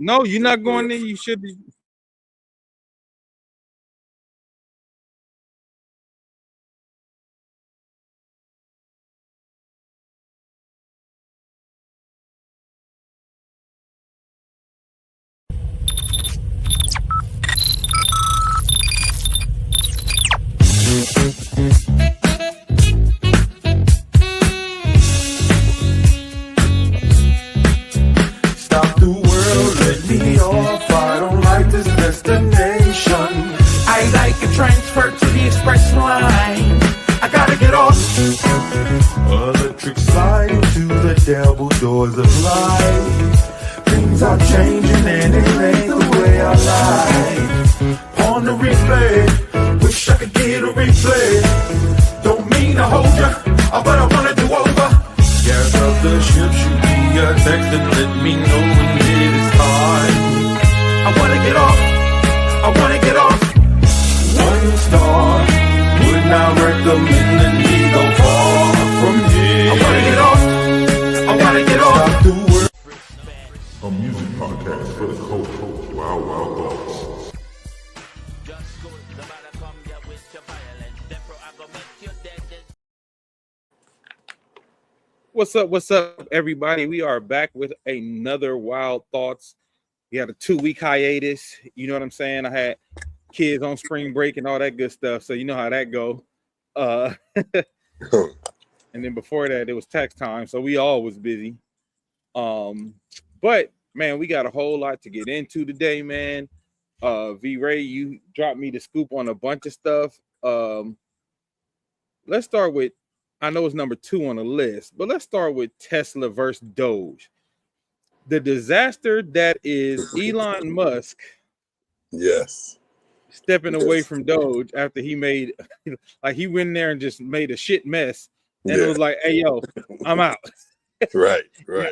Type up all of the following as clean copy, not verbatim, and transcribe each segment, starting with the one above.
No, you're not going there. You should be. Stop the world, let me off. I don't like this destination. I like a transfer to the express line. I gotta get off. Electric slide to the devil doors of life. Things are changing and it ain't the way I like. On the replay, wish I could get a replay. Don't mean to hold ya, but I wanna do over. Gas up the ship, shoot me a text and let me know when it is time. I wanna get off, I wanna get off. 1 star, would not recommend that we go far from here. I wanna get off, I wanna get off. Stop the world. A music podcast for the culture. Wild, wild thoughts. What's up, everybody? We are back with another Wild Thoughts. We had a 2-week hiatus. You know what I'm saying? I had kids on spring break and all that good stuff, so you know how that go. And then before that, it was tax time, so we all was busy. But man, we got a whole lot to get into today, man. V-Ray, you dropped me the scoop on a bunch of stuff. Let's start with, I know it's number 2 on the list, but let's start with Tesla versus Doge. The disaster that is Elon Musk. Yes. Stepping away from Doge after he made, like he went in there and just made a shit mess. And it was like, hey, yo, I'm out. Right.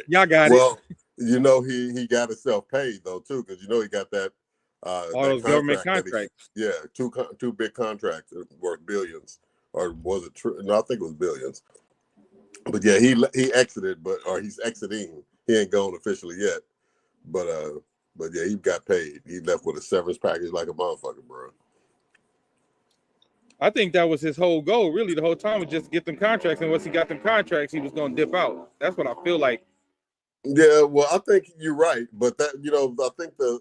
Y'all got well, it. You know, he got himself paid, though, too, because, you know, he got that. All those government contracts. Two big contracts worth billions. Or was it true? No, I think it was billions. But yeah, he exited, or he's exiting. He ain't gone officially yet. But yeah, he got paid. He left with a severance package like a motherfucker, bro. I think that was his whole goal, really, the whole time, was just to get them contracts. And once he got them contracts, he was going to dip out. That's what I feel like. Yeah, well, I think you're right, but that, you know, I think the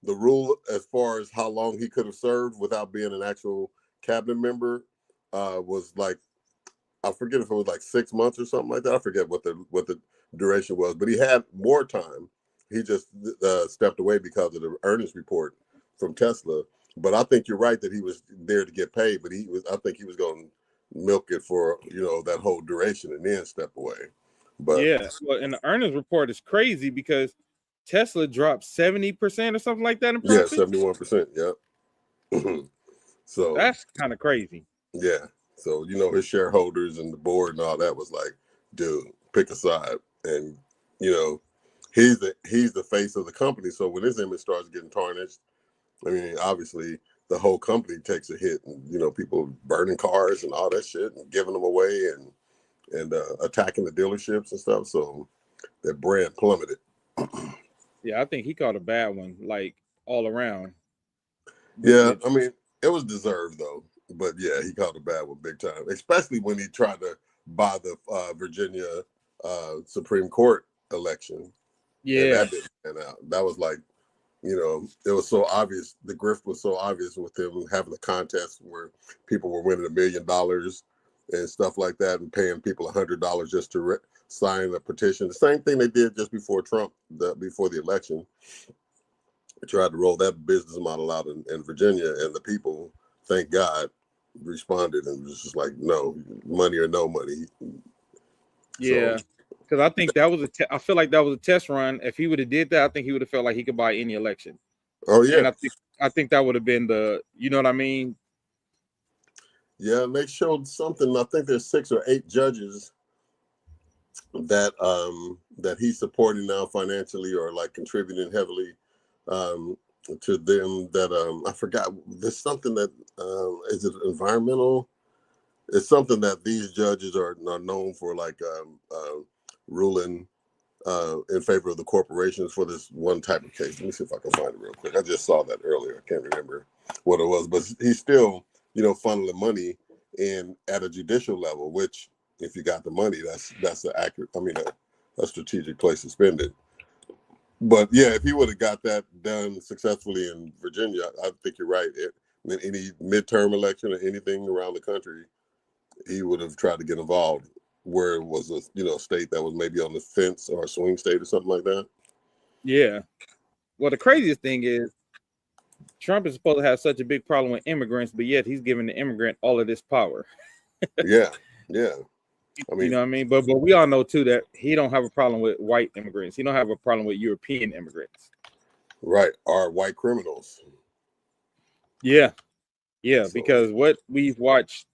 rule as far as how long he could have served without being an actual cabinet member was like, I forget if it was like 6 months or something like that. I forget what the duration was, but he had more time. He just stepped away because of the earnings report from Tesla. But I think you're right that he was there to get paid, but I think he was going to milk it for, you know, that whole duration and then step away. But yeah, well, and the earnings report is crazy because Tesla dropped 70% or something like that in profit. Yeah, 71%. Yeah. So that's kind of crazy. Yeah. So, you know, his shareholders and the board and all that was like, dude, pick a side. And, you know, he's the face of the company. So when his image starts getting tarnished, I mean, obviously the whole company takes a hit, and, you know, people burning cars and all that shit and giving them away and attacking the dealerships and stuff. So their brand plummeted. Yeah, I think he caught a bad one, like all around. Yeah, I mean, it was deserved though. But yeah, he caught a bad one big time, especially when he tried to buy the Virginia Supreme Court election. Yeah, and that didn't pan out. That was like, you know, it was so obvious. The grift was so obvious with him having a contest where people were winning $1 million and stuff like that, and paying people $100 just to sign a petition. The same thing they did just before Trump, before the election. They tried to roll that business model out in Virginia, and the people, thank God, responded and was just like, no, money or no money. Yeah, because I think that was I feel like that was a test run. If he would have did that, I think he would have felt like he could buy any election. Oh yeah, and I think that would have been the, you know what I mean? Yeah, and they showed something. I think there's 6 or 8 judges that he's supporting now financially, or like contributing heavily to them. That I forgot. There's something that is it environmental? It's something that these judges are known for, like ruling in favor of the corporations for this one type of case. Let me see if I can find it real quick. I just saw that earlier. I can't remember what it was, but he's still, funneling money in at a judicial level, which if you got the money, that's an accurate, a strategic place to spend it. But yeah, if he would have got that done successfully in Virginia, I think you're right. In any midterm election or anything around the country, he would have tried to get involved where it was a state that was maybe on the fence or a swing state or something like that. Yeah. Well, the craziest thing is Trump is supposed to have such a big problem with immigrants, but yet he's giving the immigrant all of this power. Yeah. You know what I mean? But we all know too that he don't have a problem with white immigrants. He don't have a problem with European immigrants. Right. Or white criminals. Yeah. Yeah. So, because what we've watched,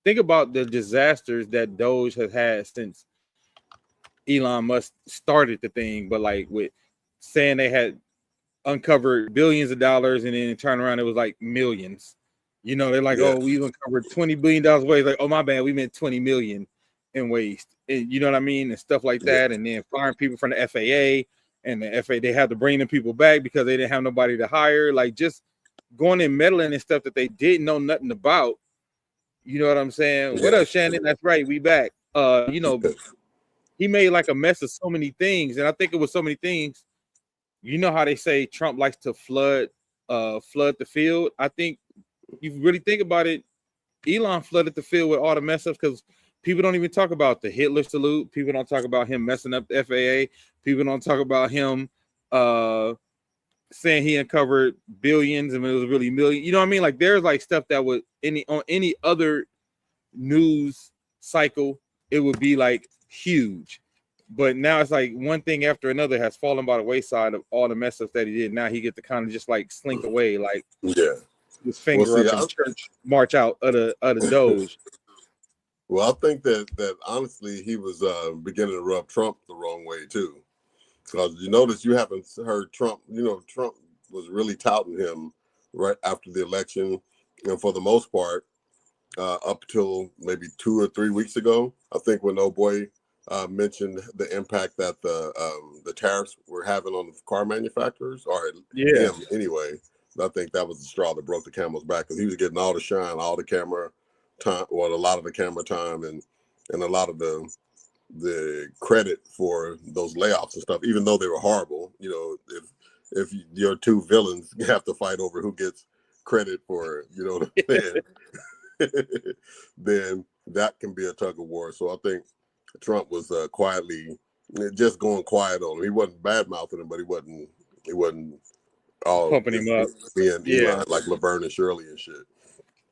think about the disasters that Doge has had since Elon Musk started the thing, but like with saying they had uncovered billions of dollars and then turn around, it was like millions. They're like, oh, we uncovered $20 billion waste. Like, oh, my bad, we meant 20 million in waste. And you know what I mean? And stuff like that. And then firing people from the FAA, and the FAA, they had to bring them people back because they didn't have nobody to hire. Like, just going and meddling and stuff that they didn't know nothing about. You know what I'm saying? What up, Shannon? That's right, we back. He made like a mess of so many things, and I think it was so many things. You know how they say Trump likes to flood the field? I think you really think about it, Elon flooded the field with all the mess ups because people don't even talk about the Hitler salute. People don't talk about him messing up the FAA. People don't talk about him saying he uncovered billions and it was really million. You know what I mean? Like there's like stuff that would on any other news cycle, it would be like huge. But now it's like one thing after another has fallen by the wayside of all the mess ups that he did. Now he get to kind of just like slink away, like his finger up and church march out of the Doge. Well, I think that honestly he was beginning to rub Trump the wrong way too, because you notice you haven't heard Trump. Trump was really touting him right after the election, and for the most part, up till maybe 2 or 3 weeks ago, I think when old boy mentioned the impact that the tariffs were having on the car manufacturers, or him anyway. I think that was the straw that broke the camel's back, because he was getting all the shine, all the camera time, a lot of the camera time, and a lot of the credit for those layoffs and stuff, even though they were horrible. If your two villains have to fight over who gets credit for, then that can be a tug of war. So I think Trump was quietly just going quiet on him. He wasn't bad mouthing him, but he wasn't all pumping him up, being Elon, like Laverne and Shirley and shit.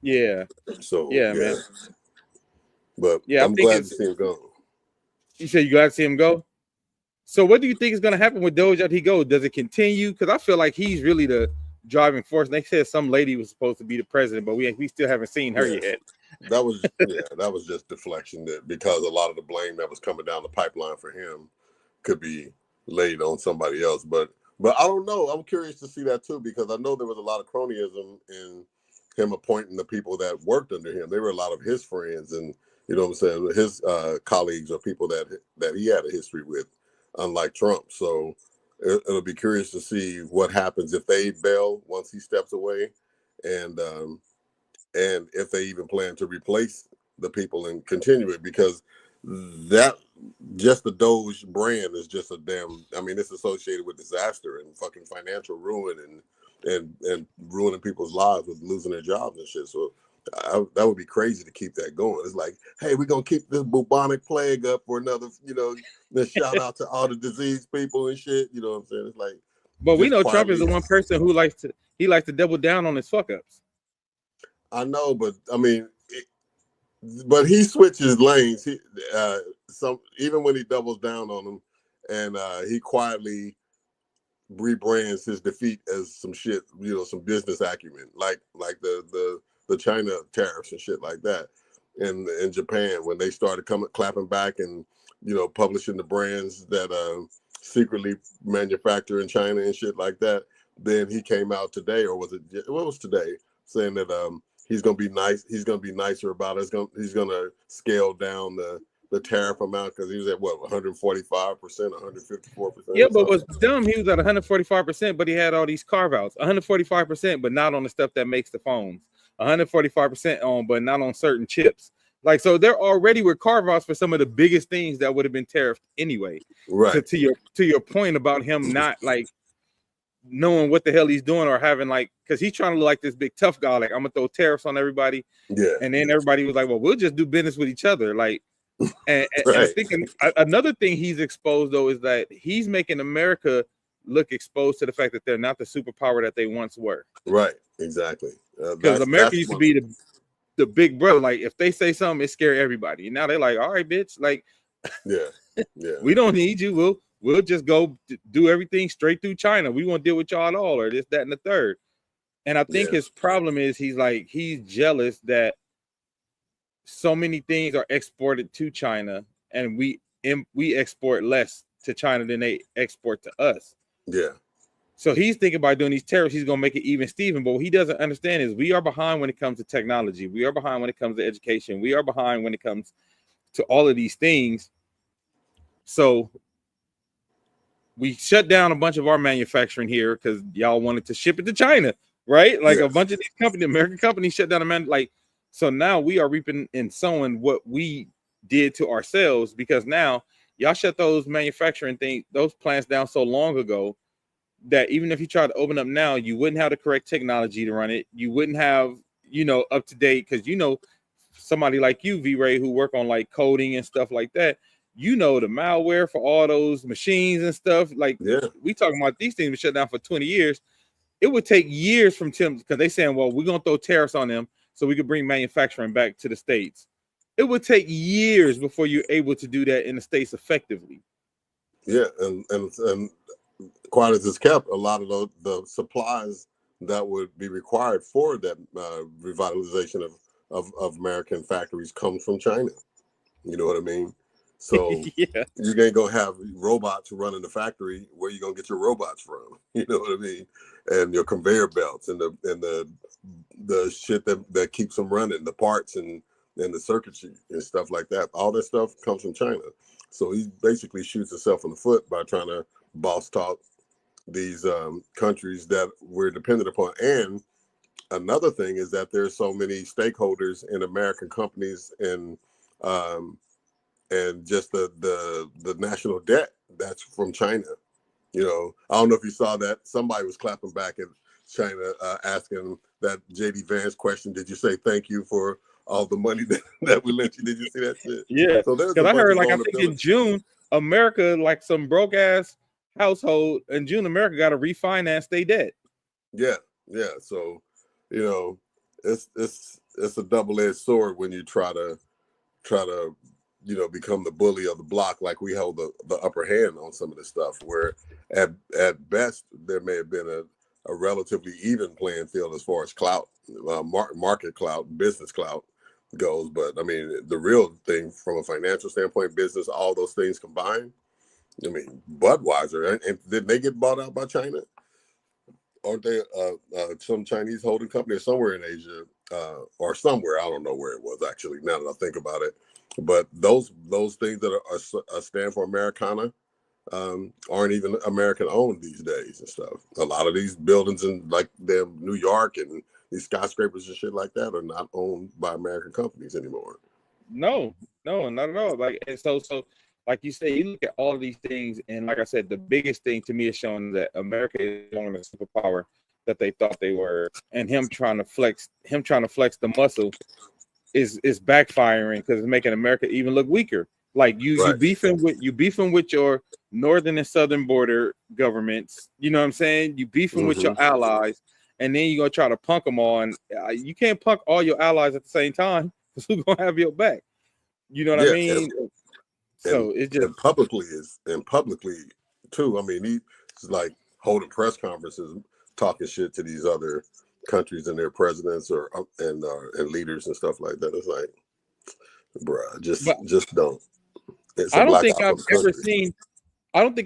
Yeah. So man. But I'm glad to see him go. You said you glad to see him go? So what do you think is going to happen with Doge after he goes? Does it continue? Because I feel like he's really the driving force. And they said some lady was supposed to be the president, but we still haven't seen her yet. That was just deflection, because a lot of the blame that was coming down the pipeline for him could be laid on somebody else. But I don't know. I'm curious to see that too, because I know there was a lot of cronyism in him appointing the people that worked under him. They were a lot of his friends, and his colleagues or people that he had a history with, unlike Trump. So it'll be curious to see what happens if they bail once he steps away, and if they even plan to replace the people and continue it, because that just the Doge brand is just a damn. It's associated with disaster and fucking financial ruin and ruining people's lives with losing their jobs and shit. So that would be crazy to keep that going. It's like, hey, we're gonna keep this bubonic plague up for another. Then shout out to all the diseased people and shit. You know what I'm saying? It's like, but we know Trump is the one person who likes to double down on his fuck ups. I know, but but he switches lanes. He even when he doubles down on them, and he quietly rebrands his defeat as some shit, some business acumen, like the China tariffs and shit like that. In Japan, when they started clapping back and publishing the brands that secretly manufacture in China and shit like that, then he came out today, or was it? What was today? Saying that he's gonna be nice. He's gonna be nicer about it. He's gonna scale down the tariff amount because he was at what 145%, 154%. Yeah, but what's dumb, he was at 145%, but he had all these carve outs, 145%, but not on the stuff that makes the phones, 145% on, but not on certain chips. Like, so there already were carve outs for some of the biggest things that would have been tariffed anyway. Right. To your point about him not like knowing what the hell he's doing or having like, because he's trying to look like this big tough guy, like I'm gonna throw tariffs on everybody. Yeah. And then everybody was like, well, we'll just do business with each other. Like, and I Right. think another thing he's exposed though is that he's making America look exposed to the fact that they're not the superpower that they once were. Right. Exactly. Because America used to be the big brother. Like if they say something, it scare everybody. And now they're like, all right, bitch, like yeah. we don't need you. We'll just go do everything straight through China. We won't deal with y'all at all, or this, that, and the third. And I think his problem is he's jealous that so many things are exported to China, and we export less to China than they export to us. Yeah. So he's thinking about doing these tariffs. He's gonna make it even Steven. But what he doesn't understand is we are behind when it comes to technology. We are behind when it comes to education. We are behind when it comes to all of these things. So we shut down a bunch of our manufacturing here because y'all wanted to ship it to China, right? Like a bunch of these companies, American companies, shut down so now we are reaping and sowing what we did to ourselves because now y'all shut those manufacturing things, those plants down so long ago that even if you try to open up now, you wouldn't have the correct technology to run it. You wouldn't have, up to date because somebody like you, V-Ray, who work on like coding and stuff like that. The malware for all those machines and stuff. Like we talking about these things were shut down for 20 years. It would take years from Tim because they saying, well, we're gonna throw tariffs on them so we could bring manufacturing back to the States. It would take years before you're able to do that in the States effectively. Yeah, and quite as it's kept, a lot of the supplies that would be required for that revitalization of American factories comes from China. You know what I mean? So you ain't gonna have robots running the factory. Where you gonna get your robots from? You know what I mean? And your conveyor belts and the shit that keeps them running, the parts and the circuitry and stuff like that. All that stuff comes from China. So he basically shoots himself in the foot by trying to boss talk these countries that we're dependent upon. And another thing is that there's so many stakeholders in American companies and just the national debt that's from China. I don't know if you saw that. Somebody was clapping back at China asking that JD Vance question, did you say thank you for all the money that we lent you? Did you see that shit? Yeah, so because I heard, like, I think in June, America, like some broke ass household in June, America got to refinance their debt. Yeah. So, it's a double-edged sword when you try to become the bully of the block, like we held the upper hand on some of this stuff, where at best there may have been a relatively even playing field as far as clout, market clout, business clout goes. But I mean, the real thing from a financial standpoint, business, all those things combined, I mean, Budweiser, and did they get bought out by China? Aren't they some Chinese holding company or somewhere in Asia or somewhere? I don't know where it was actually, now that I think about it. But those things that are stand for Americana aren't even American owned these days and stuff. A lot of these buildings in like New York and these skyscrapers and shit like that are not owned by American companies anymore. No, not at all. Like, and so like you say, you look at all of these things, and like I said, the biggest thing to me is showing that America is on the superpower that they thought they were, and him trying to flex the muscle is backfiring because it's making America even look weaker. Like you beefing with your northern and southern border governments. You know what I'm saying? You beefing with your allies, and then you're gonna try to punk them all. And you can't punk all your allies at the same time because who's gonna have your back? You know what I mean? So it's just publicly too. I mean, he's like holding press conferences, talking shit to these other countries and their presidents and leaders and stuff like that. It's like, bruh, just don't. I don't think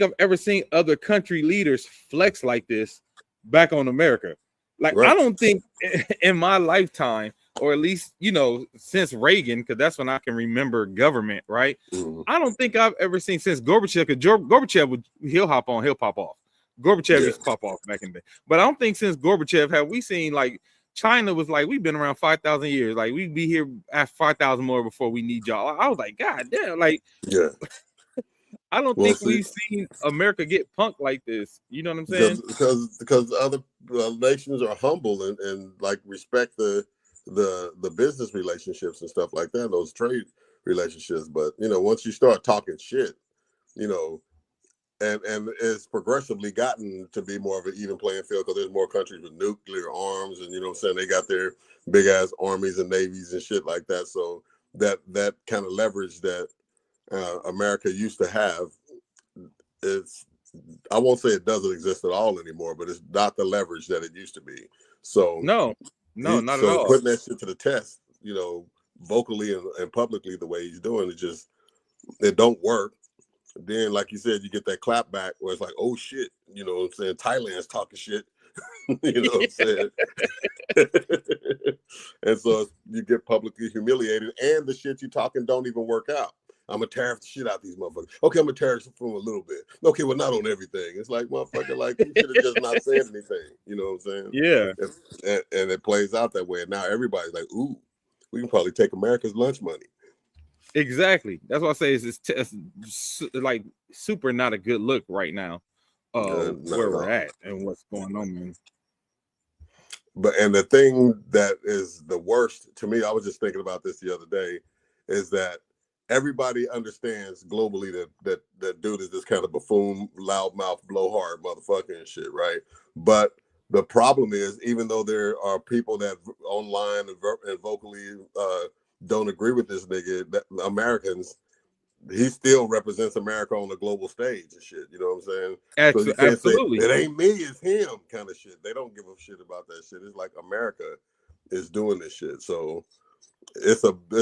I've ever seen other country leaders flex like this back on America. Like, I don't think in my lifetime or at least, since Reagan, because that's when I can remember government, right? I don't think I've ever seen since Gorbachev, because Gorbachev he'll pop off. Gorbachev used to pop off back in the day. But I don't think since Gorbachev have we seen like China was like, we've been around 5,000 years. Like we'd be here at 5,000 more before we need y'all. I was like, God damn, like I don't think we've seen America get punked like this. You know what I'm saying? Because other nations are humble and like respect the business relationships and stuff like that, those trade relationships. But once you start talking shit, and it's progressively gotten to be more of an even playing field because there's more countries with nuclear arms, and they got their big ass armies and navies and shit like that. So that kind of leverage that America used to have, I won't say it doesn't exist at all anymore, but it's not the leverage that it used to be. So no, not at all. Putting that shit to the test, vocally and publicly the way he's doing it don't work. Then, like you said, you get that clap back where it's like, oh shit, what I'm saying? Thailand's talking shit. What I'm saying? And so you get publicly humiliated, and the shit you talking don't even work out. I'm gonna tariff the shit out these motherfuckers. Okay, I'm gonna tariff from a little bit. Okay, well, not on everything. It's like, motherfucker, like you should have just not said anything. You know what I'm saying? Yeah. And it plays out that way. And now everybody's like, ooh, we can probably take America's lunch money. Exactly. That's why I say it's like super not a good look right now. Where we're at and what's going on, man. And the thing that is the worst to me, I was just thinking about this the other day, is that everybody understands globally that dude is this kind of buffoon, loudmouth, blowhard motherfucker and shit, right? But the problem is, even though there are people that online and vocally don't agree with this nigga, that Americans, he still represents America on the global stage and shit. You know what I'm saying? So you can't Absolutely. say, it ain't me, it's him kind of shit. They don't give a shit about that shit. It's like America is doing this shit. So it's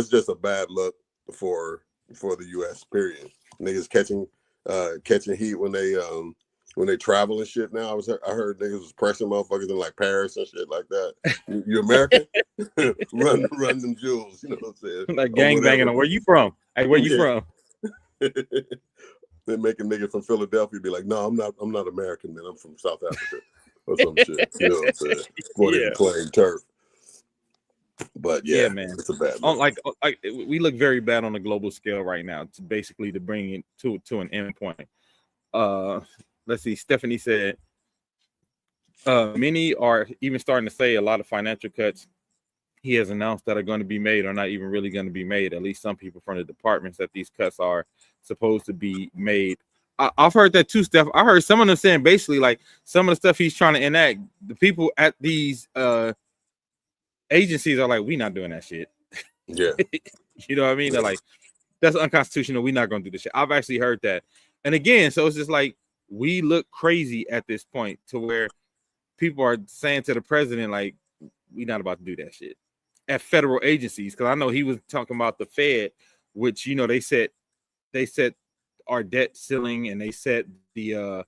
just a bad look for the US, period. Niggas catching heat when they travel and shit now. I heard niggas was pressing motherfuckers in like Paris and shit like that. You American? run them jewels, you know what I'm saying? Like gang banging on where you from? Hey, where you from? They make a nigga from Philadelphia be like, no, I'm not American, man. I'm from South Africa or some shit. You know what I'm saying? Before they can claim turf. But yeah, man, it's a bad look. Like we look very bad on a global scale right now. To basically to bring it to an end point. Let's see. Stephanie said, many are even starting to say a lot of financial cuts he has announced that are going to be made are not even really going to be made. At least some people from the departments that these cuts are supposed to be made. I've heard that too, Steph. I heard some of them saying basically like some of the stuff he's trying to enact, the people at these agencies are like, we not doing that shit. Yeah. You know what I mean? They're like, that's unconstitutional. We're not going to do this shit. I've actually heard that. And again, so it's just like, we look crazy at this point to where people are saying to the president, like, we're not about to do that shit at federal agencies. Because I know he was talking about the Fed, which, they set our debt ceiling and they set the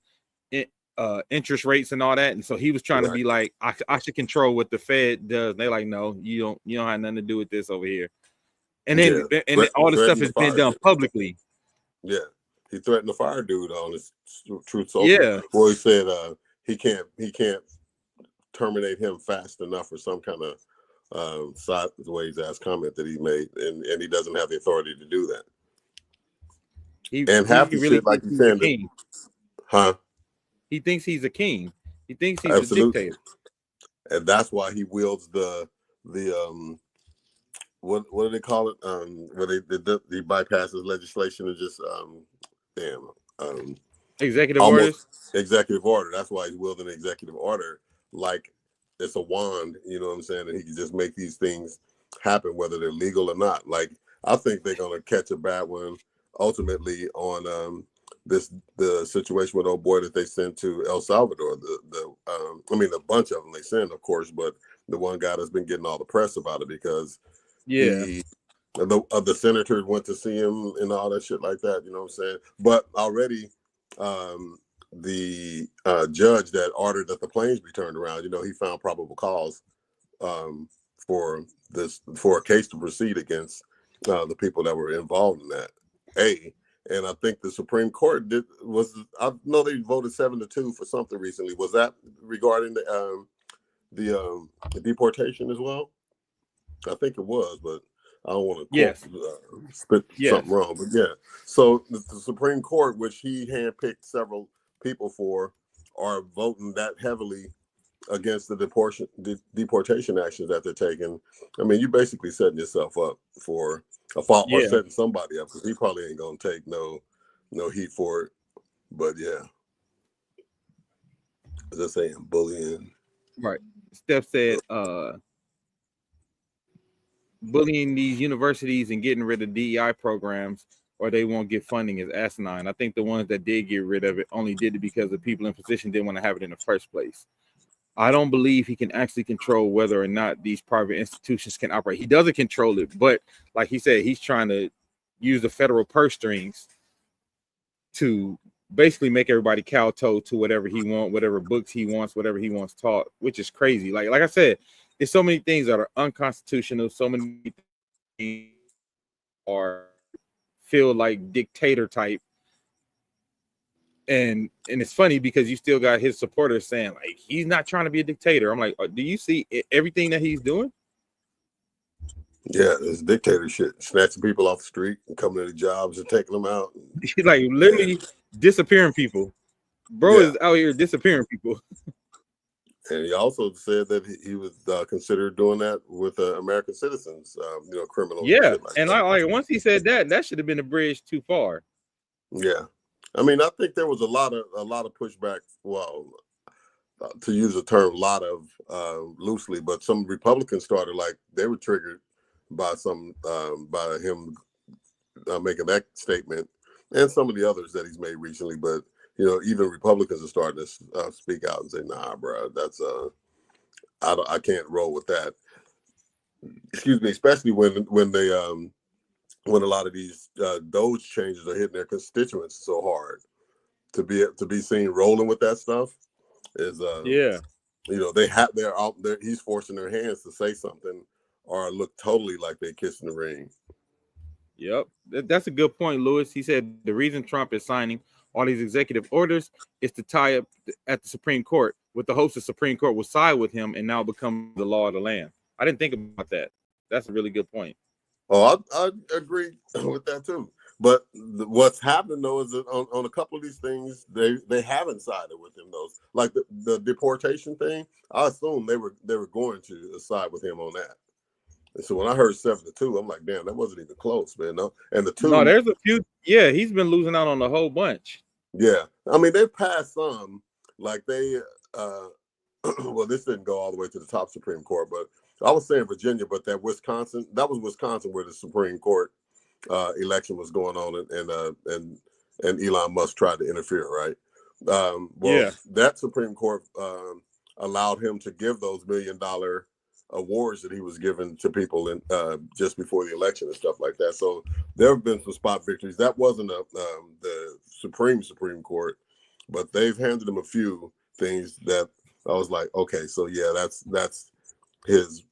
interest rates and all that. And so he was trying to be like, I should control what the Fed does. They're like, no, you don't have nothing to do with this over here. And then all the stuff has been done publicly. Yeah. He threatened to fire dude on his Truth Social. Yeah. Well, he said he can't terminate him fast enough or some kind of sideways ass comment that he made, and he doesn't have the authority to do that. And half the shit, like you said, he thinks he's a king. He thinks he's a dictator, and that's why he wields the what do they call it? Where he bypasses legislation and just executive orders. Executive order. That's why he's wielding an executive order like it's a wand. You know what I'm saying? And he can just make these things happen, whether they're legal or not. Like I think they're gonna catch a bad one ultimately on the situation with old boy that they sent to El Salvador. A bunch of them they sent, of course, but the one guy that's been getting all the press about it because the senators went to see him and all that shit like that. You know what I'm saying? But already, the judge that ordered that the planes be turned around, he found probable cause for a case to proceed against the people that were involved in that. And I think the Supreme Court I know they voted 7-2 for something recently. Was that regarding the deportation as well? I think it was, but I don't want to spit something wrong. But yeah, so the Supreme Court, which he handpicked several people for, are voting that heavily against the deportation actions that they're taking. I mean, you basically setting yourself up for a fault, or setting somebody up, because he probably ain't gonna take no heat for it. But yeah, just saying, bullying. Right. Steph said, bullying these universities and getting rid of DEI programs, or they won't get funding, is asinine. I think the ones that did get rid of it only did it because the people in position didn't want to have it in the first place. I don't believe he can actually control whether or not these private institutions can operate. He doesn't control it, but like he said, he's trying to use the federal purse strings to basically make everybody kowtow to whatever he wants, whatever books he wants, whatever he wants taught, which is crazy. Like I said, there's so many things that are unconstitutional. So many things feel like dictator type. And it's funny because you still got his supporters saying like he's not trying to be a dictator. I'm like, do you see everything that he's doing? Yeah, it's dictator shit. Snatching people off the street and coming to the jobs and taking them out. He's like literally disappearing people. Bro is out here disappearing people. And he also said that he was considered doing that with American citizens, criminals. Yeah, and like once he said that should have been a bridge too far. Yeah, I mean, I think there was a lot of pushback. Well, to use the term "lot of" loosely, but some Republicans started like they were triggered by by him making that statement, and some of the others that he's made recently. But even Republicans are starting to speak out and say, "Nah, bro, that's I can't roll with that." Excuse me, especially when they when a lot of these Doge changes are hitting their constituents so hard, to be seen rolling with that stuff is they have they're out there. He's forcing their hands to say something or look totally like they kissing the ring. Yep, that's a good point, Lewis. He said the reason Trump is signing all these executive orders is to tie up at the Supreme Court with the hopes the Supreme Court will side with him and now become the law of the land. I didn't think about that. That's a really good point. Oh, I agree with that too. But what's happening though is that on a couple of these things, they haven't sided with him. Those like the deportation thing, I assume they were going to side with him on that. And so when I heard 7-2, I'm like, damn, that wasn't even close, man. No, and there's a few. Yeah, he's been losing out on a whole bunch. Yeah, I mean they passed some, like they well, this didn't go all the way to the top Supreme Court, but I was saying Virginia, but that was Wisconsin where the Supreme Court election was going on, and Elon Musk tried to interfere, right? That Supreme Court allowed him to give those $1 million awards that he was given to people in just before the election and stuff like that. So there have been some spot victories. That wasn't the Supreme Court, but they've handed him a few things that I was like, okay, so yeah, that's his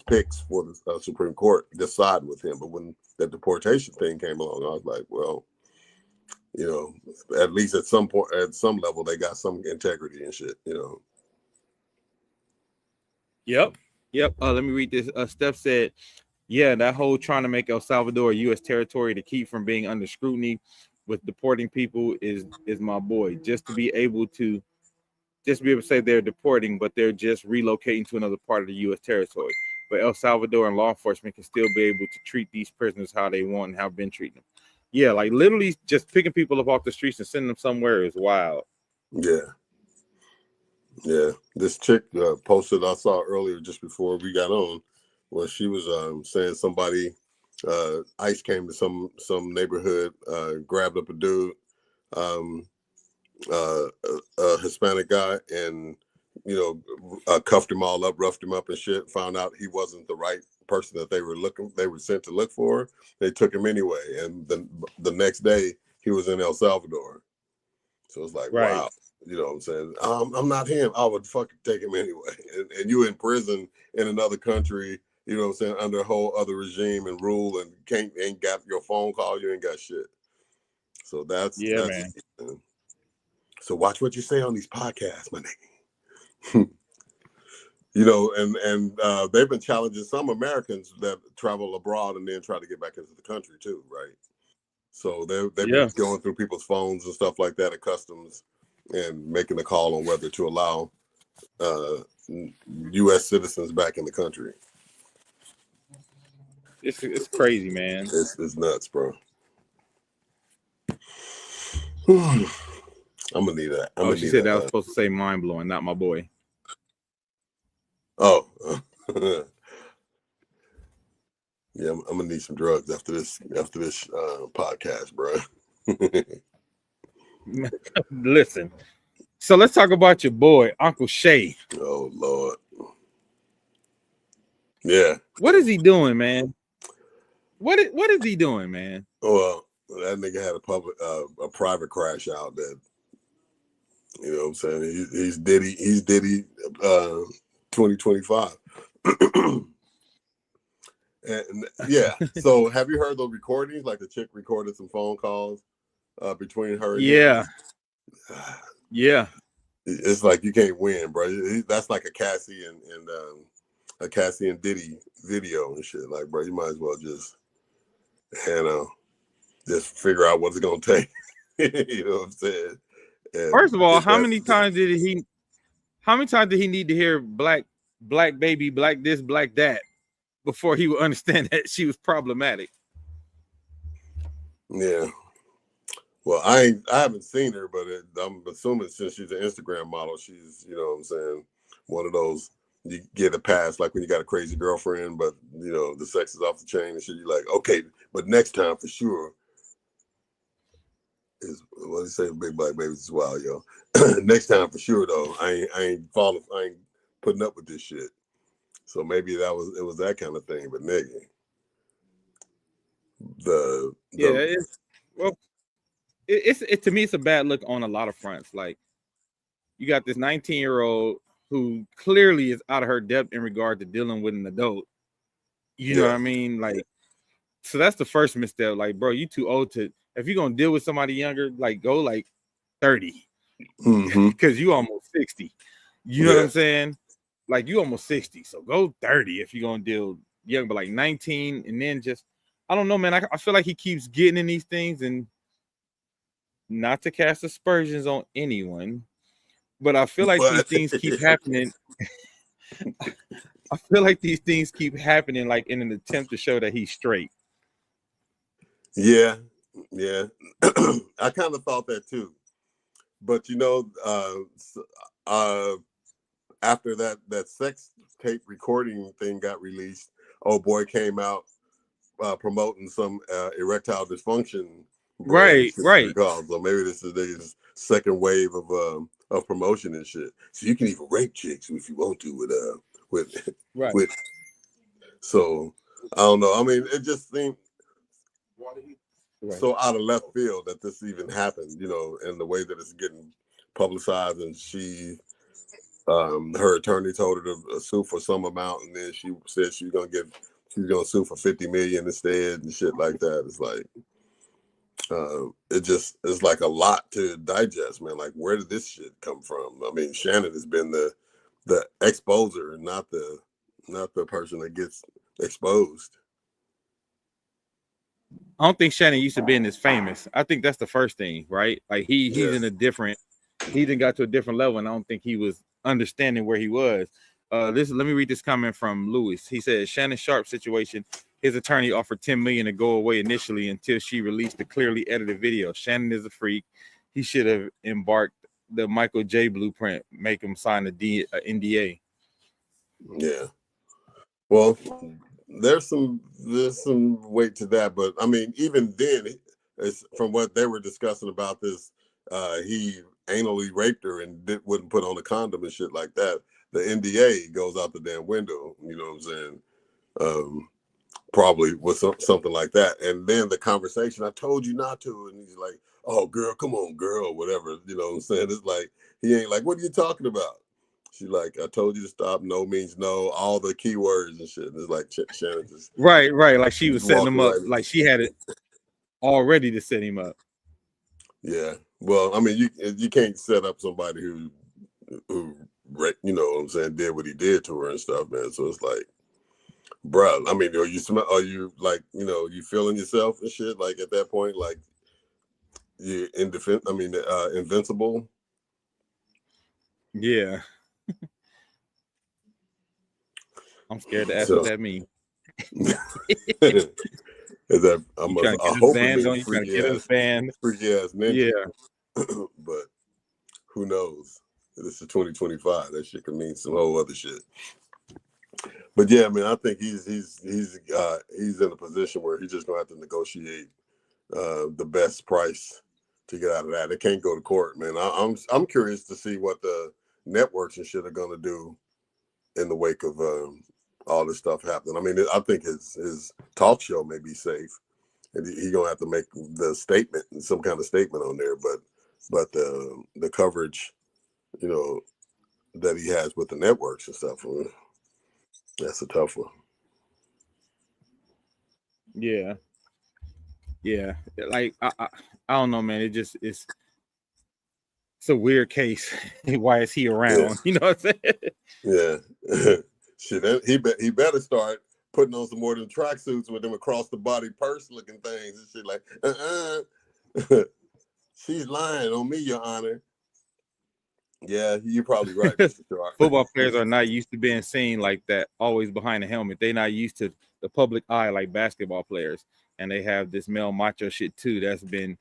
picks for the Supreme Court decide with him. But when the deportation thing came along, I was like, well, at least at some point, at some level, they got some integrity and shit, Yep. Let me read this. Steph said, yeah, that whole trying to make El Salvador a U.S. territory to keep from being under scrutiny with deporting people is my boy. Just to be able to say they're deporting, but they're just relocating to another part of the U.S. territory. But El Salvador and law enforcement can still be able to treat these prisoners how they want and have been treating them. Yeah, like literally just picking people up off the streets and sending them somewhere is wild. Yeah. This chick posted I saw earlier just before we got on, where she was saying somebody ICE came to some neighborhood, grabbed up a dude, a Hispanic guy, and cuffed him all up, roughed him up and shit. Found out he wasn't the right person that they were sent to look for. They took him anyway, and the next day he was in El Salvador. So it's like, wow, you know what I'm saying? I'm not him. I would fucking take him anyway. And you in prison in another country, you know what I'm saying, under a whole other regime and rule, and ain't got your phone call, you ain't got shit. So that's man. So watch what you say on these podcasts, my nigga. You know, and they've been challenging some Americans that travel abroad and then try to get back into the country too, right? So they've been going through people's phones and stuff like that at customs and making a call on whether to allow U.S. citizens back in the country. It's crazy, man. It's nuts, bro. I'm gonna need that. She said that was supposed to say mind blowing, not my boy. Oh, yeah. I'm gonna need some drugs after this podcast, bro. Listen. So let's talk about your boy, Uncle Shay. Oh Lord. Yeah. What is he doing, man? What is he doing, man? Well, that nigga had a private crash out that, you know what I'm saying? He's Diddy 2025. And yeah. So have you heard those recordings? Like the chick recorded some phone calls between her and him? Yeah. It's like you can't win, bro. That's like a Cassie and Diddy video and shit. Like, bro, you might as well just, you know, just figure out what it's gonna take. You know what I'm saying? And first of all, how many times did he need to hear black baby, black this, black that before he would understand that she was problematic? Yeah. Well, I haven't seen her, but I'm assuming since she's an Instagram model, she's, you know what I'm saying, one of those you get a pass, like when you got a crazy girlfriend, but, you know, the sex is off the chain and shit. You're like, okay, but next time for sure is, what do you say, big black babies is wild, yo. Next time for sure, though, I ain't putting up with this shit. So maybe it was that kind of thing, but nigga. It's to me, it's a bad look on a lot of fronts. Like, you got this 19-year-old who clearly is out of her depth in regard to dealing with an adult. You know what I mean? Like, so that's the first misstep. Like, bro, you too old to, if you're gonna deal with somebody younger, like go like 30. Because you almost 60. You know what I'm saying? Like, you almost 60. So go 30 if you're gonna deal young, but like 19, and then just, I don't know, man. I feel like he keeps getting in these things, and not to cast aspersions on anyone, but I feel like these things keep happening. I feel like these things keep happening, like in an attempt to show that he's straight. Yeah. I kind of thought that too, but you know, after that sex tape recording thing got released, old boy came out promoting some erectile dysfunction. Right. So maybe this is his second wave of promotion and shit. So you can even rape chicks if you want to with. So I don't know. I mean, it just seemed so out of left field that this even happened, you know, and the way that it's getting publicized. And she, her attorney told her to sue for some amount, and then she said she's gonna sue for $50 million instead and shit like that. It's like, it's like a lot to digest, man. Like, where did this shit come from? I mean, Shannon has been the exposer, not the person that gets exposed. I don't think Shannon used to being this famous. I think that's the first thing, right? Like he's in a different, he done got to a different level, and I don't think he was understanding where he was. Let me read this comment from Lewis. He said, Shannon Sharp situation, his attorney offered $10 million to go away initially until she released the clearly edited video. Shannon is a freak. He should have embarked the Michael J. blueprint, make him sign a NDA. Yeah. Well, there's some weight to that, but I mean, even then, it's from what they were discussing about this, he anally raped her and wouldn't put on a condom and shit like that. The NDA goes out the damn window. You know what I'm saying? Probably with something like that. And then the conversation, I told you not to, and he's like, "Oh, girl, come on, girl," whatever. You know what I'm saying? It's like he ain't like, "What are you talking about?" She like, I told you to stop. No means no. All the keywords and shit. And it's like Shannon just Right. Like she was setting walking him up, right. like she had it all ready to set him up. Yeah. Well, I mean, you can't set up somebody who you know what I'm saying, did what he did to her and stuff, man. So it's like, bruh, I mean, are you like, you know, you feeling yourself and shit? Like at that point, like you invincible. Yeah. I'm scared to ask So what that means. is that I I hope it banned? Don't means you trying to get us banned? freaky ass ninja. Yeah. But who knows? This is 2025. That shit could mean some whole other shit. But yeah, I mean, I think he's in a position where he's just gonna have to negotiate the best price to get out of that. It can't go to court, man. I'm curious to see what the networks and shit are gonna do in the wake of all this stuff happening. I mean, I think his talk show may be safe, and he's gonna have to make the statement, some kind of statement on there. But the coverage, you know, that he has with the networks and stuff, that's a tough one. Yeah. Like I don't know, man. It's a weird case. Why is he around? Yeah. You know what I'm saying? Yeah. Shit, he better start putting on some more than tracksuits with them across the body purse looking things and shit like, she's lying on me, Your Honor. Yeah, you're probably right, Mr. Sharp. Football players are not used to being seen like that, always behind the helmet. They're not used to the public eye like basketball players. And they have this male macho shit too. That's been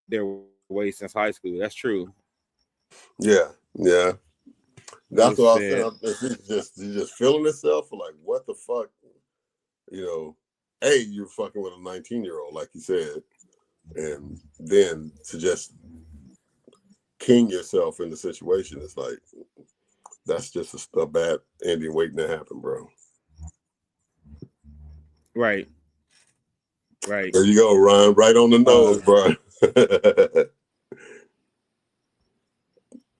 their way since high school. That's true. Yeah. That's what I was saying. He's just feeling himself like, what the fuck? You know, you're fucking with a 19-year-old, like you said. And then to just king yourself in the situation, it's like, that's just a bad ending waiting to happen, bro. Right. There you go, Ryan. Right on the nose, bro.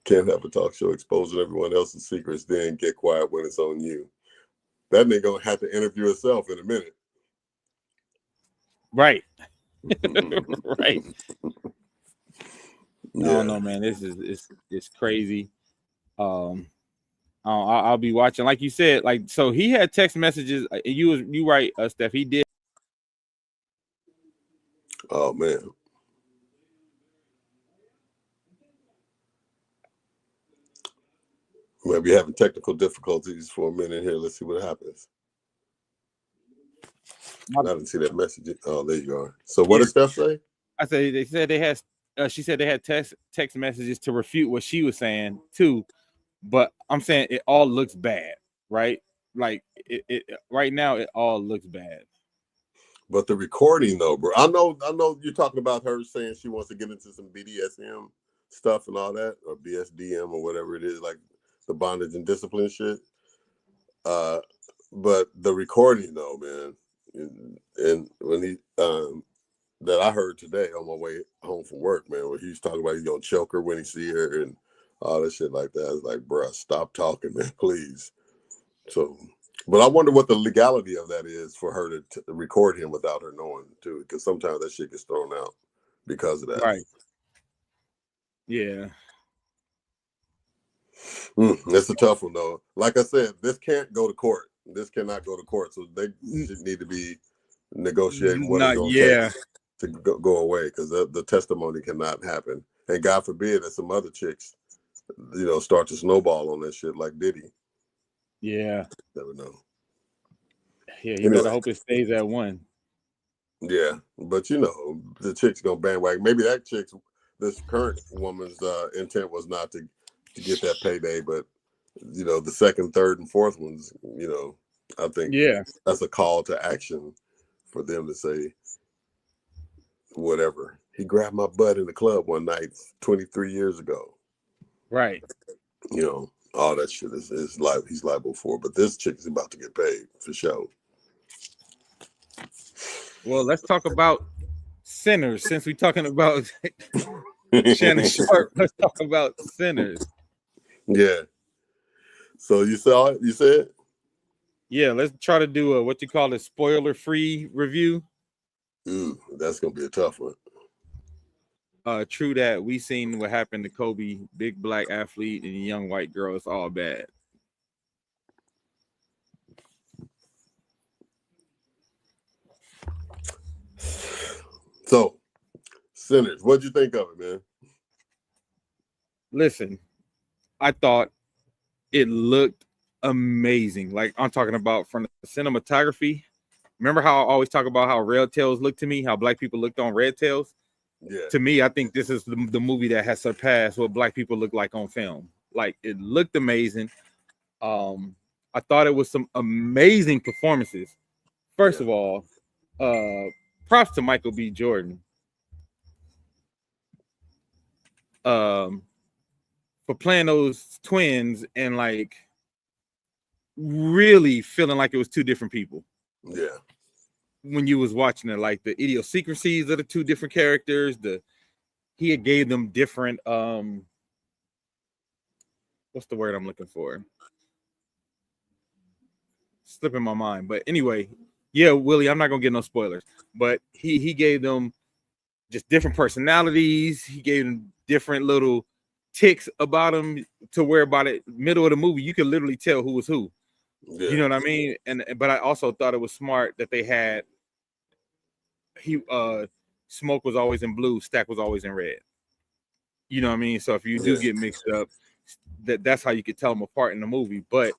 Can't have a talk show exposing everyone else's secrets, then get quiet when it's on you. That nigga gonna have to interview herself in a minute. Right. Right. Yeah. I don't know, man. This is it's crazy. I'll be watching, like you said, like, so he had text messages. You right, Steph. He did. Oh man. We might be having technical difficulties for a minute here. Let's see what happens. I didn't see that message. Oh, there you are. So what did Steph say? I said they said they had. She said they had text messages to refute what she was saying too, but I'm saying it all looks bad, right? Like it right now, it all looks bad. But the recording, though, bro. I know you're talking about her saying she wants to get into some BDSM stuff and all that, or BSDM or whatever it is, like the bondage and discipline shit. But the recording, though, man, and when he that I heard today on my way home from work, man, where he's talking about he's gonna choke her when he see her and all that shit like that. I was like, bruh, stop talking, man, please. So, but I wonder what the legality of that is for her to record him without her knowing too, because sometimes that shit gets thrown out because of that. Right. Yeah. That's a tough one though. Like I said, this can't go to court. This cannot go to court. So they should need to be negotiating what it's going to take to go away, because the testimony cannot happen. And God forbid that some other chicks, you know, start to snowball on that shit like Diddy. Yeah. Never know. Yeah, you better hope it stays at one. Yeah, but you know, the chick's gonna bandwagon. Maybe this current woman's intent was not to get that payday, but you know, the second, third, and fourth ones, you know, I think that's a call to action for them to say whatever. He grabbed my butt in the club one night 23 years ago. Right. You know, all that shit is he's liable for. But this chick is about to get paid for sure. Well, let's talk about sinners. Since we're talking about Shannon Sharp, let's talk about sinners. Yeah. So you saw it? You said? Yeah, let's try to do a what you call a spoiler-free review. That's gonna be a tough one. True that. We seen what happened to Kobe, big black athlete, and a young white girl. It's all bad. So, Sinners, what'd you think of it, man? Listen, I thought it looked amazing. Like I'm talking about from the cinematography. Remember how I always talk about how Red Tails look to me, how black people looked on Red Tails? Yeah. To me, I think this is the movie that has surpassed what black people look like on film. Like it looked amazing. I thought it was some amazing performances. First of all, props to Michael B. Jordan. For playing those twins and like really feeling like it was two different people. Yeah. When you was watching it, like the idiosyncrasies of the two different characters, he had gave them different what's the word I'm looking for? Slipping my mind. But anyway, yeah, Willie, I'm not gonna get no spoilers, but he gave them just different personalities. He gave them different little ticks about them to where by the middle of the movie you could literally tell who was who. Yeah. You know what I mean? But I also thought it was smart that they had Smoke was always in blue, Stack was always in red. You know what I mean? So if you do get mixed up, that's how you could tell them apart in the movie. But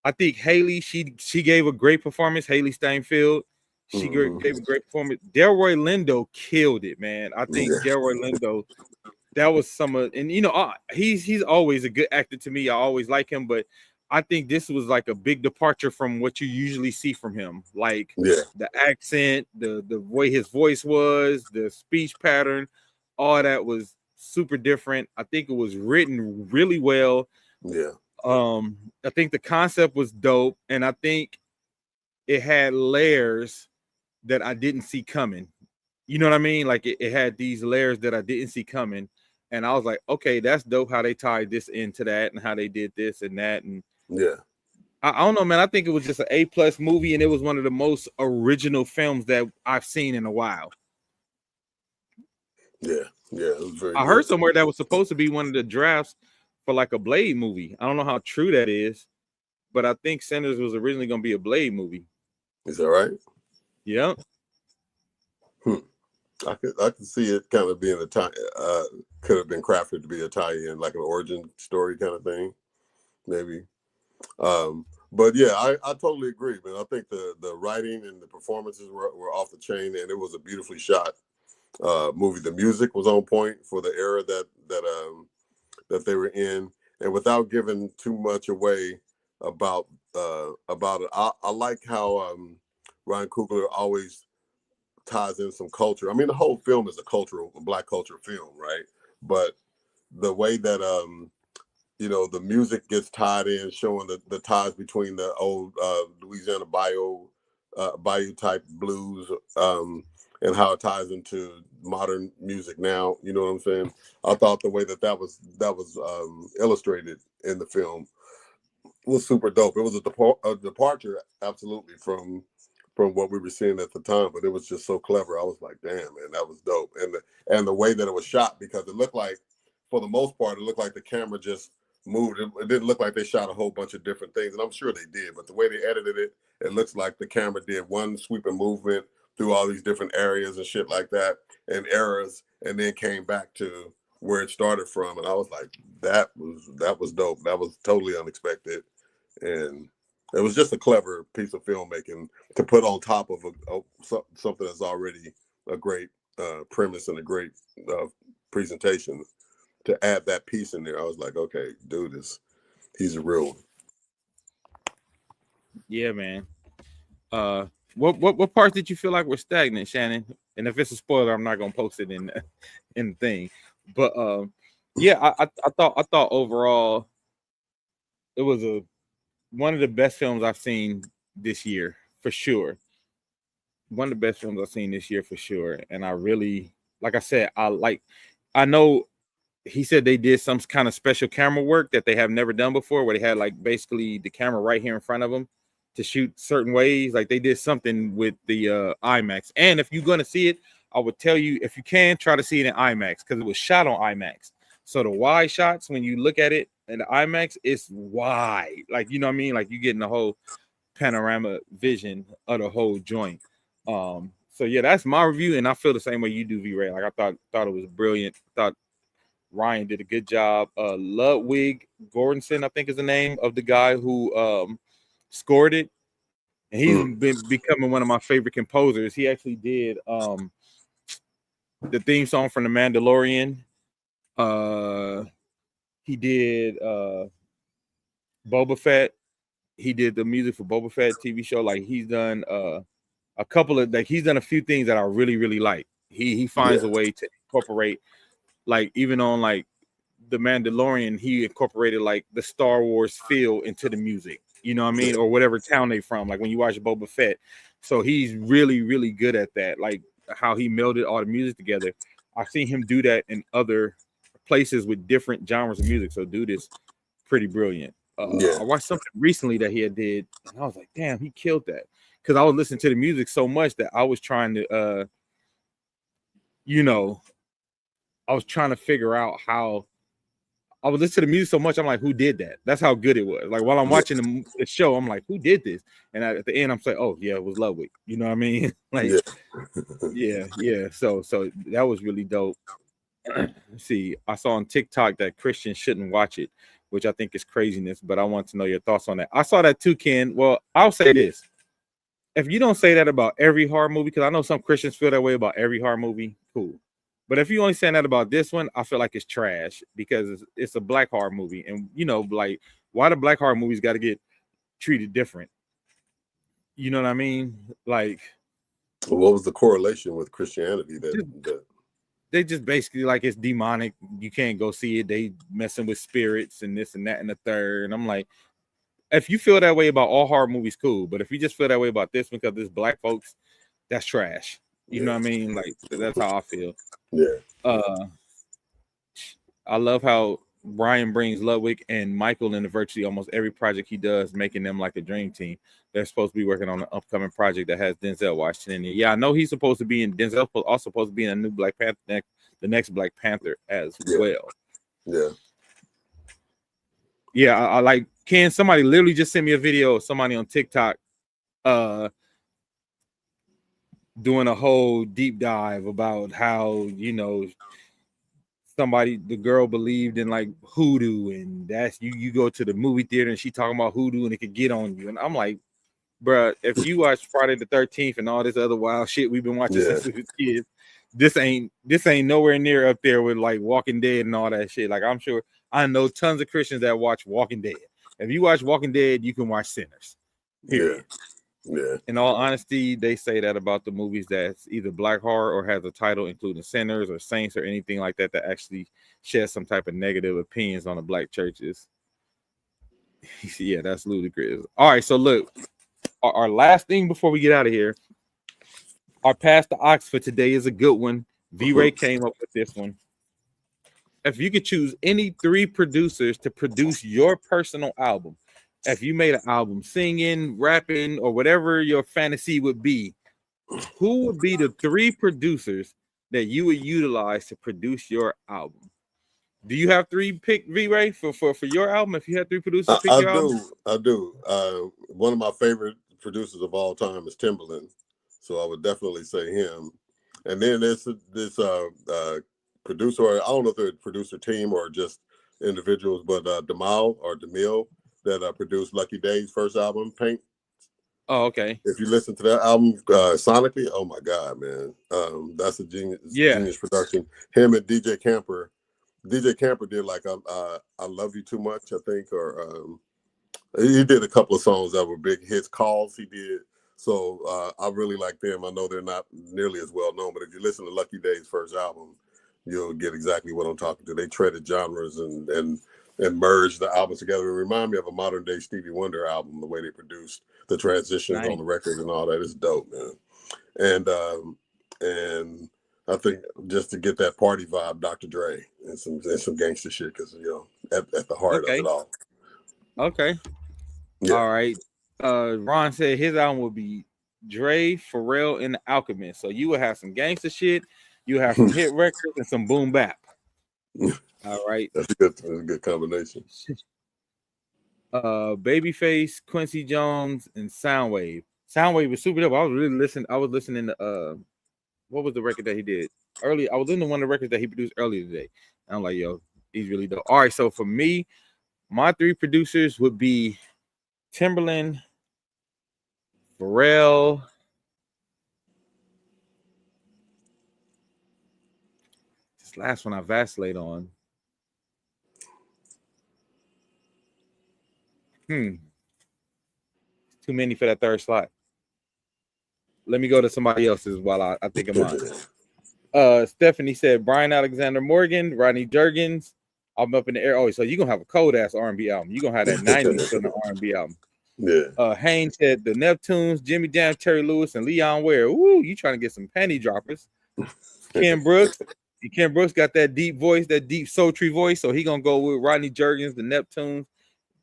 I think Haley, she gave a great performance. Haley Steinfeld, she gave a great performance. Delroy Lindo killed it, man. I think Delroy Lindo, that was some of, and you know, he's always a good actor to me. I always like him, but I think this was like a big departure from what you usually see from him. Like the accent, the way his voice was, the speech pattern, all that was super different. I think it was written really well. Yeah. I think the concept was dope, and I think it had layers that I didn't see coming. You know what I mean? Like it had these layers that I didn't see coming. And I was like, okay, that's dope how they tied this into that and how they did this and that. And I don't know, man. I think it was just an A+ movie, and it was one of the most original films that I've seen in a while. Yeah, it was very I heard somewhere that was supposed to be one of the drafts for like a Blade movie. I don't know how true that is, but I think Sinners was originally going to be a Blade movie. Is that right? Yeah. I could see it kind of being could have been crafted to be a tie-in, like an origin story kind of thing, maybe. But yeah, I totally agree, man. I think the writing and the performances were off the chain, and it was a beautifully shot movie. The music was on point for the era that they were in, and without giving too much away about it, I like how Ryan Coogler always ties in some culture. I mean, the whole film is a black culture film, right? But the way that the music gets tied in, showing the ties between the old Louisiana bayou type blues, and how it ties into modern music now. You know what I'm saying? I thought the way that was illustrated in the film was super dope. It was a departure, absolutely, from what we were seeing at the time, but it was just so clever. I was like, damn, man, that was dope. And the way that it was shot, because it looked like, for the most part, it looked like the camera just moved. It didn't look like they shot a whole bunch of different things, and I'm sure they did, but the way they edited it, it looks like the camera did one sweeping movement through all these different areas and shit like that, and eras, and then came back to where it started from. And I was like, that was dope. That was totally unexpected. And it was just a clever piece of filmmaking to put on top of something that's already a great premise and a great presentation. To add that piece in there, I was like, okay, dude, he's a real one. Yeah, man. What parts did you feel like were stagnant, Shannon? And if it's a spoiler, I'm not gonna post it in the thing. But yeah, I thought overall it was one of the best films I've seen this year for sure. One of the best films I've seen this year for sure. And I really, like I said, I know he said they did some kind of special camera work that they have never done before, where they had like basically the camera right here in front of them to shoot certain ways. Like they did something with the IMAX. And if you're gonna see it, I would tell you, if you can, try to see it in IMAX, because it was shot on IMAX. So the wide shots, when you look at it in the IMAX, it's wide. Like, you know what I mean? Like you getting the whole panorama vision of the whole joint. So yeah, that's my review, and I feel the same way you do, V-Ray. Like I thought it was brilliant. Thought Ryan did a good job. Ludwig Göransson, I think is the name of the guy who scored it. And he's been becoming one of my favorite composers. He actually did the theme song from The Mandalorian. He did Boba Fett. He did the music for Boba Fett TV show. Like he's done a couple of, like he's done a few things that I really, really like. He finds a way to incorporate, like even on like The Mandalorian, he incorporated like the Star Wars feel into the music, you know what I mean, or whatever town they from. Like when you watch Boba Fett, so he's really, really good at that. Like how he melded all the music together. I've seen him do that in other places with different genres of music. So dude is pretty brilliant. I watched something recently that he did, and I was like, damn, he killed that. Because I was listening to the music so much that I was trying to, I was trying to figure out how. I was listening to the music so much, I'm like, who did that? That's how good it was. Like while I'm watching the show, I'm like, who did this? And at the end, I'm saying, oh yeah, it was Ludwig. You know what I mean? Like, yeah. So that was really dope. See, I saw on TikTok that Christians shouldn't watch it, which I think is craziness, but I want to know your thoughts on that. I saw that too, Ken. Well, I'll say this. If you don't say that about every horror movie, because I know some Christians feel that way about every horror movie, cool. But if you only saying that about this one, I feel like it's trash because it's a black horror movie. And, like, why the black horror movies got to get treated different? You know what I mean? Like, what was the correlation with Christianity that they just basically like it's demonic. You can't go see it. They messing with spirits and this and that and the third. And I'm like, if you feel that way about all horror movies, cool. But if you just feel that way about this because there's black folks, that's trash. You know what I mean? Like that's how I feel. Yeah. I love how Brian brings Ludwig and Michael into virtually almost every project he does, making them like a dream team. They're supposed to be working on an upcoming project that has Denzel Washington in it. Yeah, I know he's supposed to be in Denzel, also supposed to be in a new Black Panther, the next Black Panther as well. Yeah. I like. Ken, somebody literally just sent me a video of somebody on TikTok doing a whole deep dive about how, the girl believed in like hoodoo, and that's you go to the movie theater and she talking about hoodoo and it could get on you. And I'm like, bruh, if you watch Friday the 13th and all this other wild shit we've been watching since we were kids, this ain't nowhere near up there with like Walking Dead and all that shit. Like I'm sure I know tons of Christians that watch Walking Dead. If you watch Walking Dead, you can watch Sinners. Period. Yeah. In all honesty, they say that about the movies that's either black horror or has a title including Sinners or Saints or anything like that actually sheds some type of negative opinions on the black churches. Yeah, that's ludicrous. All right, so look, our last thing before we get out of here, our Pass the Ox for today is a good one. V-Ray came up with this one. If you could choose any 3 producers to produce your personal album, if you made an album singing, rapping, or whatever your fantasy would be, who would be the 3 producers that you would utilize to produce your album? Do you have 3 pick, V-Ray, for your album? If you had 3 producers pick your album? I do. One of my favorite producers of all time is Timbaland, so I would definitely say him. And then there's this producer, I don't know if they're a producer team or just individuals, but DeMille that produced Lucky Day's first album, Paint. Oh, okay. If you listen to that album sonically, oh my God, man, that's a genius production. Him and DJ Camper. DJ Camper did like I Love You Too Much, I think, or he did a couple of songs that were big hits. Calls he did. So I really like them. I know they're not nearly as well known, but if you listen to Lucky Day's first album, you'll get exactly what I'm talking to. They treaded genres and merged the albums together. It remind me of a modern day Stevie Wonder album, the way they produced the transitions on the record and all that is dope, man. And I think just to get that party vibe, Dr. Dre and some gangster shit, because at the heart of Okay. it all. Okay. Yeah. All right. Ron said his album would be Dre, Pharrell, and the Alchemist. So you would have some gangster shit, you have some hit records, and some boom bap. All right. That's a good combination. Babyface, Quincy Jones, and Soundwave. Soundwave was super dope. I was listening to what was the record that he did early? I was listening to one of the records that he produced earlier today. And I'm like, yo, he's really dope. All right, so for me, my 3 producers would be Timberland, Pharrell. This last one I vacillate on. Too many for that third slot. Let me go to somebody else's while I think of mine. Stephanie said Brian Alexander Morgan, Rodney Jergens. I'm up in the air. Oh, so you're gonna have a cold ass R&B album. You're gonna have that 90s on the R&B album. Yeah. Haynes said the Neptunes, Jimmy Jam, Terry Lewis, and Leon Ware. Ooh, you trying to get some panty droppers. Ken Brooks. Ken Brooks got that deep voice, that deep sultry voice. So he gonna go with Rodney Jergens, the Neptunes,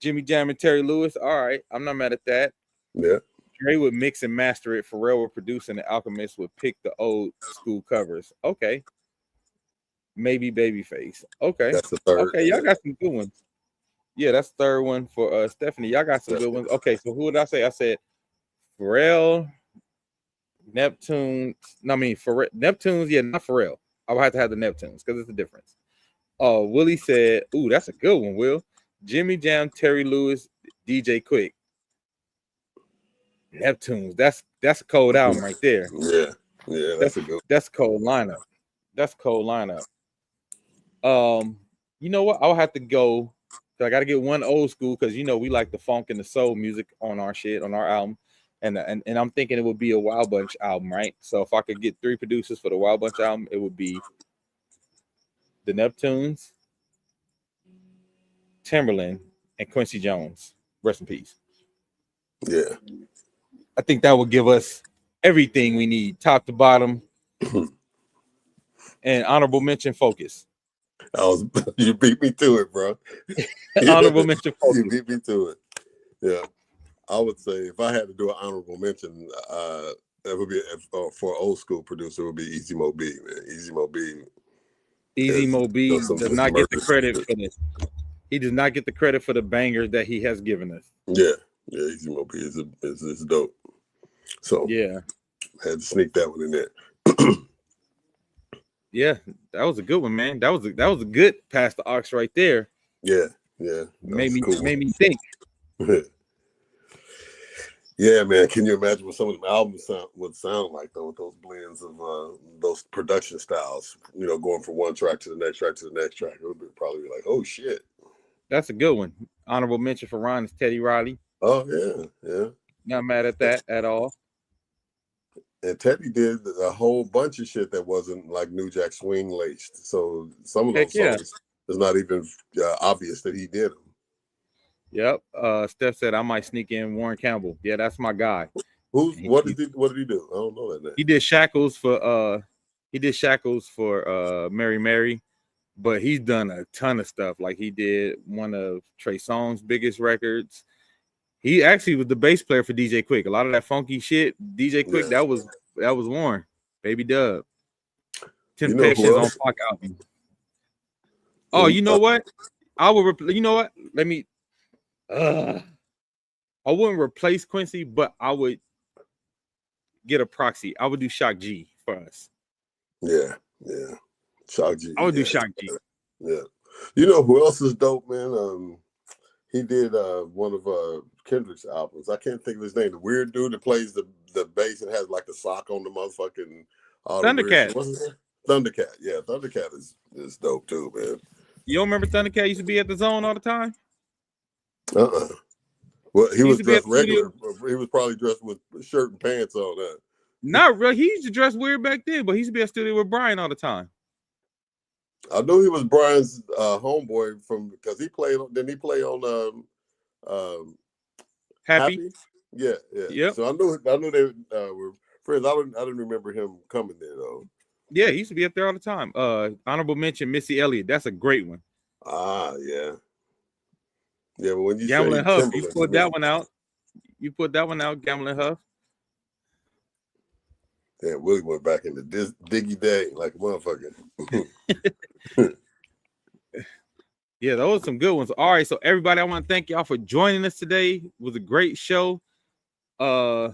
Jimmy Jam, and Terry Lewis. All right, I'm not mad at that. Yeah. Dre would mix and master it. Pharrell would produce, and the Alchemist would pick the old school covers. Okay. Maybe Babyface. Okay. That's the third. Okay, y'all got some good ones. Yeah, that's the third one for Stephanie. Y'all got some good ones. Okay, so who did I say? I said Pharrell, Neptunes. No, I mean Neptunes. Yeah, not Pharrell. I would have to have the Neptunes because it's a difference. Willie said, "Ooh, that's a good one." Will Jimmy Jam, Terry Lewis, DJ Quick. Neptunes. That's a cold album right there. Yeah, that's a good. That's a cold lineup. That's a cold lineup. You know what? I'll have to go. I got to get one old school because we like the funk and the soul music on our shit on our album, and I'm thinking it would be a Wild Bunch album, right? So if I could get 3 producers for the Wild Bunch album, it would be the Neptunes, Timberland, and Quincy Jones. Rest in peace. Yeah. I think that would give us everything we need, top to bottom, and honorable mention focus. You beat me to it, bro. Honorable mention focus. You beat me to it. Yeah. I would say if I had to do an honorable mention, that would be for old school producer, it would be Easy Mo B, man. Easy Mo B. Easy Mo B does not get the credit for this. He does not get the credit for the bangers that he has given us. Yeah. Easy Mo B is dope. So yeah, I had to sneak that one in there. Yeah, that was a good one, man. That was a good pass the ox right there. Yeah. Made me think. Yeah, man. Can you imagine what some of the albums would sound like though, with those blends of those production styles? Going from one track to the next track to the next track. It would probably be like, oh shit. That's a good one. Honorable mention for Ron is Teddy Riley. Oh yeah. Not mad at that at all. And Teddy did a whole bunch of shit that wasn't like New Jack Swing laced. So some of those songs, it's not even obvious that he did them. Yep. Steph said I might sneak in Warren Campbell. Yeah, that's my guy. What did he do? I don't know that name. He did Shackles for Mary Mary, but he's done a ton of stuff. Like he did one of Trey Songz's biggest records. He actually was the bass player for DJ Quick. A lot of that funky shit, DJ Quick, that was Warren, Baby Dub. Temptations on Fuck album. Oh, you know what? I would. You know what? Let me. I wouldn't replace Quincy, but I would get a proxy. I would do Shock G for us. Yeah. Shock G. I would do Shock G. Yeah. You know who else is dope, man? He did one of Kendrick's albums. I can't think of his name. The weird dude that plays the bass and has like the sock on the motherfucking Thundercat. What's his name? Thundercat. Yeah, Thundercat is dope too, man. You don't remember Thundercat used to be at the Zone all the time? Well, he was dressed regular. He was probably dressed with shirt and pants on that. Not really. He used to dress weird back then, but he used to be at studio with Brian all the time. I knew he was Brian's homeboy because he played. Didn't he play on Happy? Yeah. Yep. So I knew they were friends. I didn't remember him coming there though. Yeah, he used to be up there all the time. Honorable mention, Missy Elliott. That's a great one. Yeah. Yeah, but when you Gambling say Huff, you Timberland, put that one out. You put that one out, Gambling Huff. damn, Willie went back into this Diggy Day like a motherfucker. Yeah, those are some good ones. All right, so everybody, I want to thank y'all for joining us today. It was a great show. Yeah,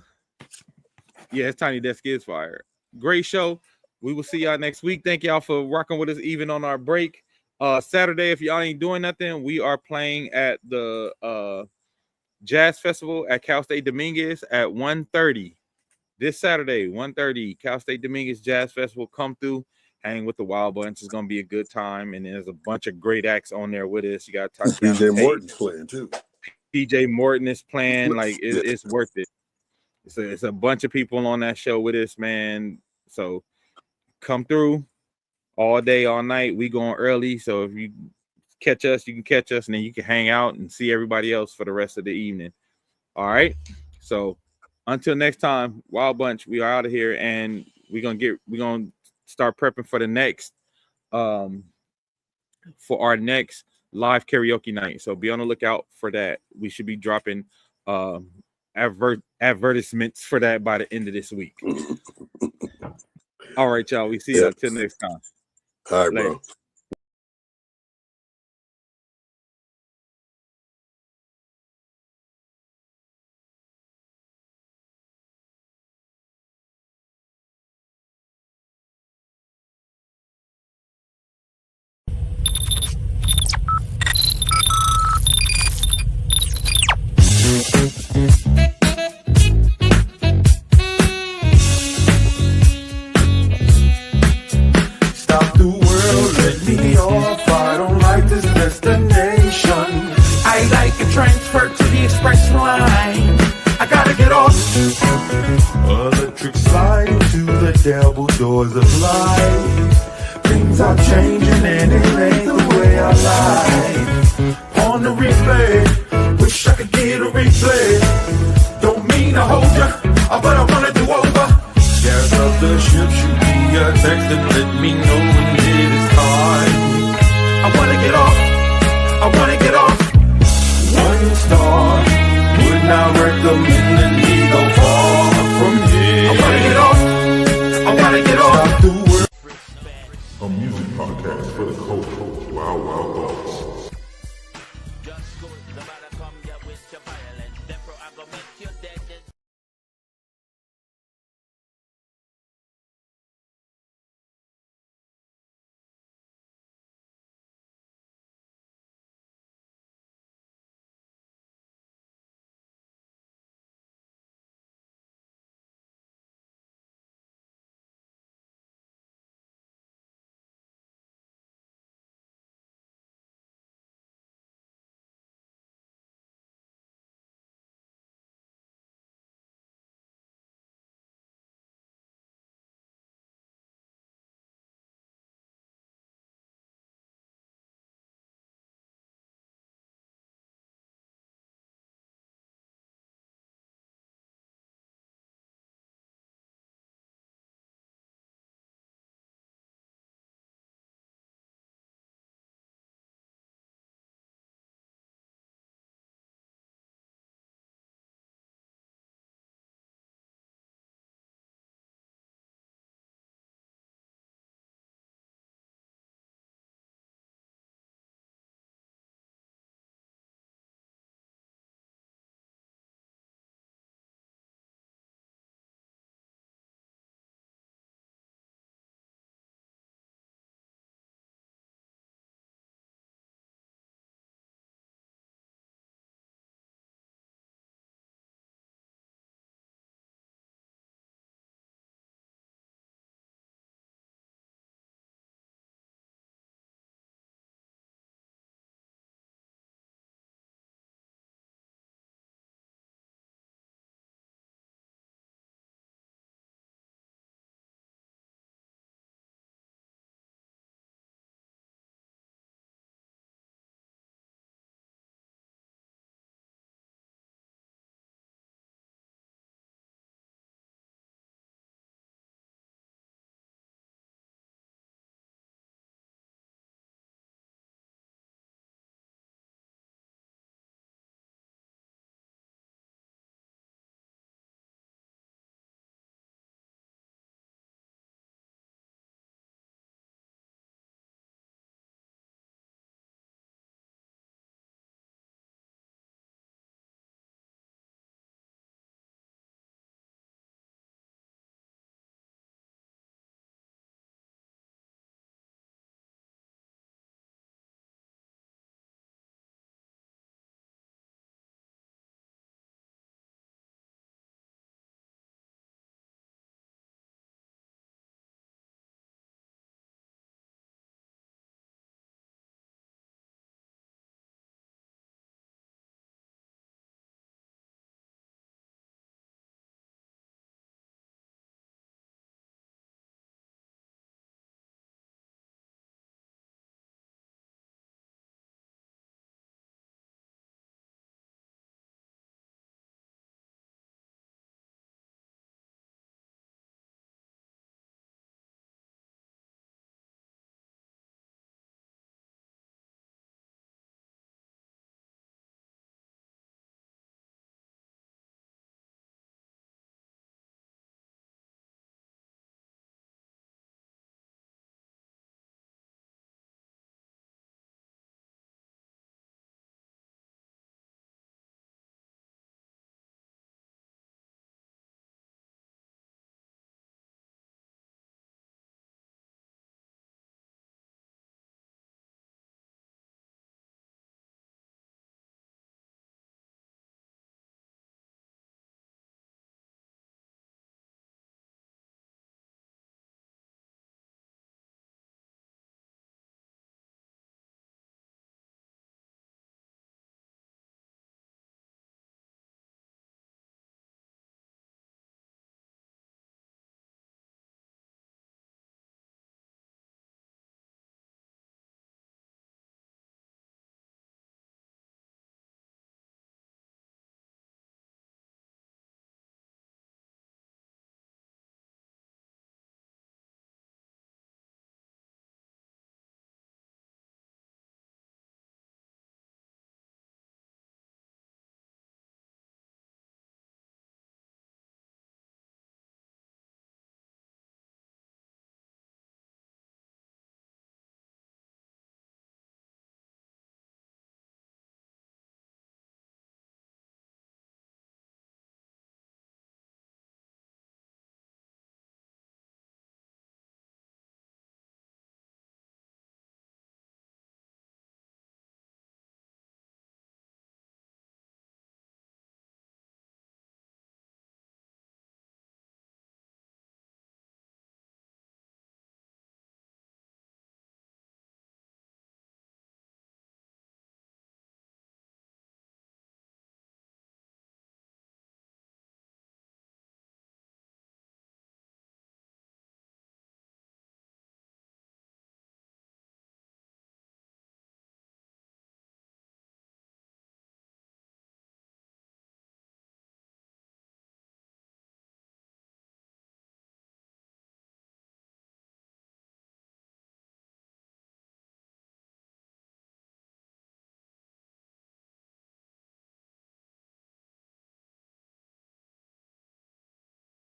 his Tiny Desk is fire. Great show. We will see y'all next week. Thank y'all for rocking with us even on our break. Saturday, if y'all ain't doing nothing, we are playing at the Jazz Festival at Cal State Dominguez at 1:30. This Saturday, 1:30, Cal State Dominguez Jazz Festival. Come through, hang with the Wild Bunch. It's gonna be a good time, and there's a bunch of great acts on there with us. You got Tatiana PJ Tate. Morton's playing too. PJ Morton is playing. Like it's worth it. It's a bunch of people on that show with us, man. So come through all day, all night. We going early, so if you catch us, you can catch us, and then you can hang out and see everybody else for the rest of the evening. All right. So until next time, Wild Bunch, we are out of here, and we're gonna start prepping for the next for our next live karaoke night. So be on the lookout for that. We should be dropping advertisements for that by the end of this week. All right, y'all. We see you until next time. All right, Later. bro. Stop the world, let me off. I don't like this destination. I like a transfer to the express line. I gotta get off. Electric slide to the devil doors of life. Things are changing and it ain't the way I like. On the replay, wish I could get a replay. Don't mean to hold ya, but I wanna do over. Gas up the ship, shoot me a text and let me know when it is time. I wanna get off, I wanna get off. 1 star, would not recommend